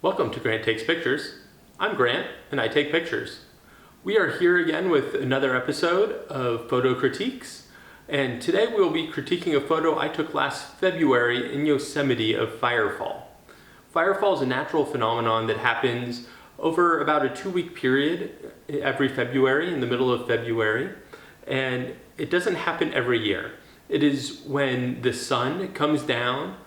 Welcome to Grant Takes Pictures. I'm Grant, and I take pictures. We are here again with another episode of Photo Critiques, and today we'll be critiquing a photo I took last February in Yosemite of Firefall. Firefall is a natural phenomenon that happens over about a 2-week period every February, in the middle of February, and it doesn't happen every year. It is when the sun comes down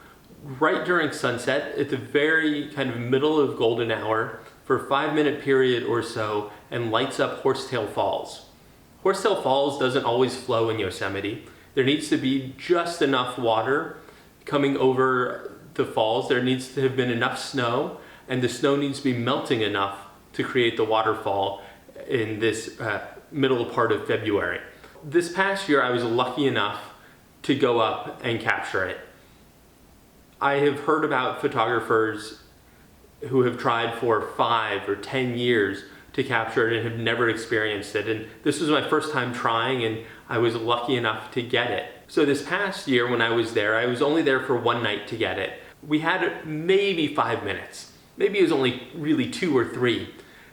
right during sunset at the very kind of middle of golden hour for a 5-minute period or so and lights up Horsetail Falls. Horsetail Falls doesn't always flow in Yosemite. There needs to be just enough water coming over the falls. There needs to have been enough snow, and the snow needs to be melting enough to create the waterfall in this middle part of February. This past year I was lucky enough to go up and capture it. I have heard about photographers who have tried for 5 or 10 years to capture it and have never experienced it. And this was my first time trying, and I was lucky enough to get it. So this past year when I was there, I was only there for one night to get it. We had maybe 5 minutes. Maybe it was only really 2 or 3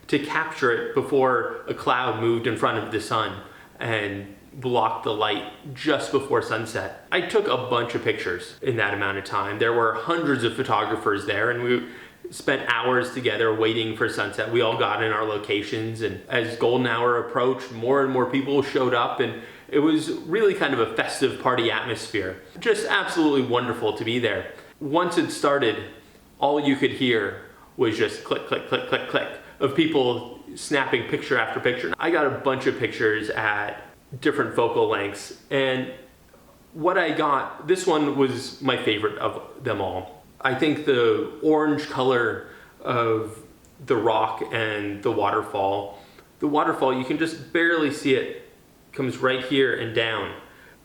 to capture it before a cloud moved in front of the sun and blocked the light just before sunset. I took a bunch of pictures in that amount of time. There were hundreds of photographers there, and we spent hours together waiting for sunset. We all got in our locations, and as golden hour approached, more and more people showed up, and it was really kind of a festive party atmosphere. Just absolutely wonderful to be there. Once it started, all you could hear was just click, click, click, click, click of people snapping picture after picture. I got a bunch of pictures at different focal lengths, and what I got, this one was my favorite of them all. I think the orange color of the rock and the waterfall, you can just barely see it, comes right here and down.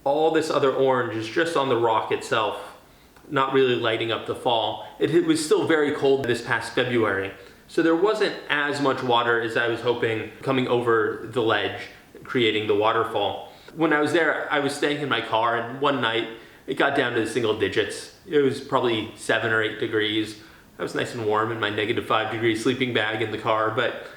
All this other orange is just on the rock itself, not really lighting up the fall. It was still very cold this past February, so there wasn't as much water as I was hoping coming over the ledge, creating the waterfall. When I was there, I was staying in my car, and one night it got down to the single digits. It was probably 7 or 8 degrees. I was nice and warm in my -5 degree sleeping bag in the car, but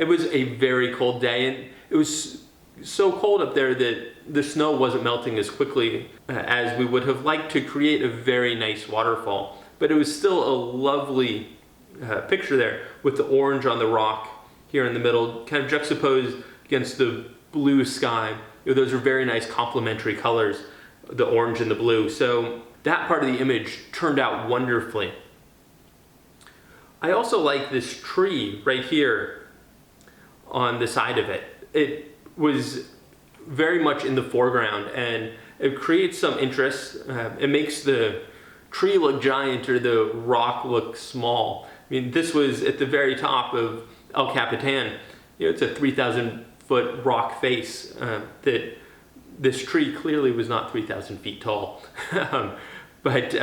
it was a very cold day, and it was so cold up there that the snow wasn't melting as quickly as we would have liked to create a very nice waterfall. But it was still a lovely picture there with the orange on the rock here in the middle, kind of juxtaposed against the blue sky. Those are very nice complementary colors, the orange and the blue. So that part of the image turned out wonderfully. I also like this tree right here on the side of it. It was very much in the foreground, and it creates some interest. It makes the tree look giant or the rock look small. I mean, this was at the very top of El Capitan. It's a 3,000-foot rock face that this tree clearly was not 3,000 feet tall. But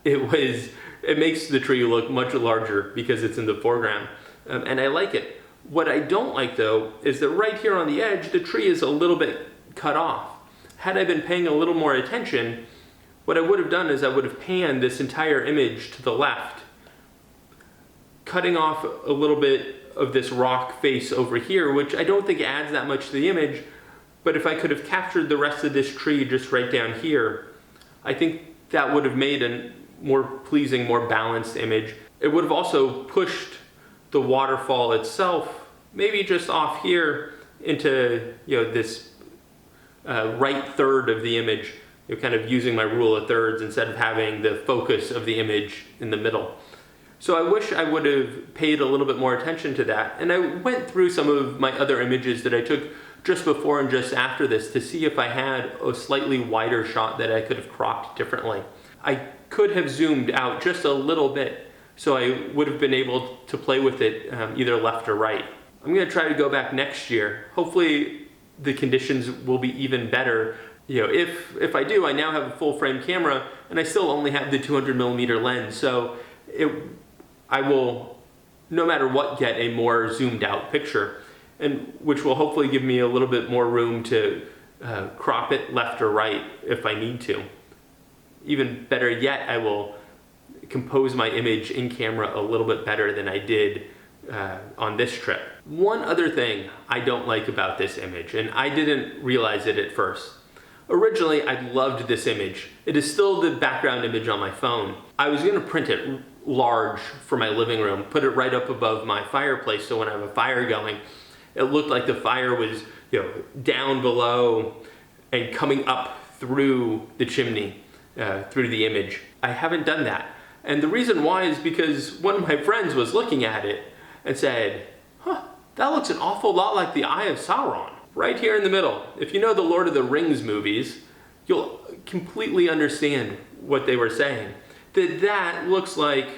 it makes the tree look much larger because it's in the foreground, and I like it. What I don't like, though, is that right here on the edge, the tree is a little bit cut off. Had I been paying a little more attention, what I would have done is I would have panned this entire image to the left, cutting off a little bit of this rock face over here, which I don't think adds that much to the image, but if I could have captured the rest of this tree just right down here, I think that would have made a more pleasing, more balanced image. It would have also pushed the waterfall itself maybe just off here into this right third of the image, kind of using my rule of thirds instead of having the focus of the image in the middle. So I wish I would have paid a little bit more attention to that. And I went through some of my other images that I took just before and just after this to see if I had a slightly wider shot that I could have cropped differently. I could have zoomed out just a little bit, so I would have been able to play with it either left or right. I'm going to try to go back next year. Hopefully the conditions will be even better. If I do, I now have a full frame camera, and I still only have the 200mm lens, so I will, no matter what, get a more zoomed out picture, and which will hopefully give me a little bit more room to crop it left or right if I need to. Even better yet, I will compose my image in camera a little bit better than I did on this trip. One other thing I don't like about this image, and I didn't realize it at first. Originally, I loved this image. It is still the background image on my phone. I was gonna print it large for my living room, put it right up above my fireplace, so when I have a fire going, it looked like the fire was, down below and coming up through the chimney, through the image. I haven't done that. And the reason why is because one of my friends was looking at it and said, that looks an awful lot like the Eye of Sauron. Right here in the middle. If you know the Lord of the Rings movies, you'll completely understand what they were saying. That looks like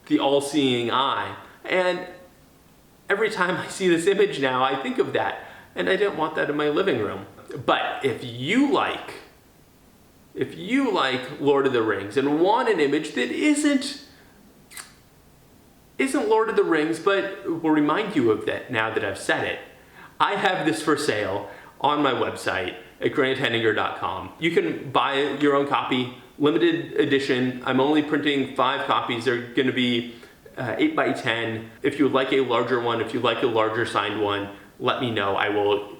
the all-seeing eye. And every time I see this image now, I think of that. And I didn't want that in my living room. But if you like Lord of the Rings and want an image that isn't Lord of the Rings, but will remind you of that now that I've said it, I have this for sale on my website at granthenninger.com. You can buy your own copy, limited edition. I'm only printing 5 copies. They're going to be 8 by 10. If you would like a larger one, if you'd like a larger signed one, let me know. I will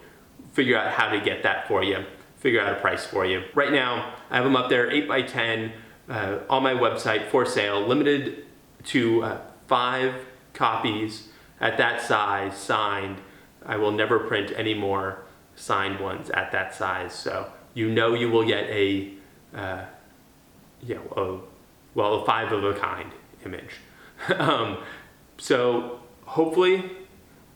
figure out how to get that for you, figure out a price for you. Right now, I have them up there, 8 by 10, on my website for sale, limited to 5 copies at that size, signed. I will never print any more signed ones at that size, so you will get a 5 of a kind image. So hopefully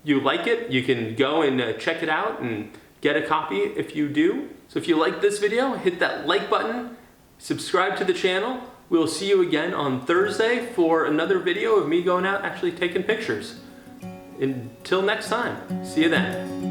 you like it. You can go and check it out and get a copy if you do. So if you like this video, hit that like button, subscribe to the channel. We'll see you again on Thursday for another video of me going out actually taking pictures. Until next time, see you then.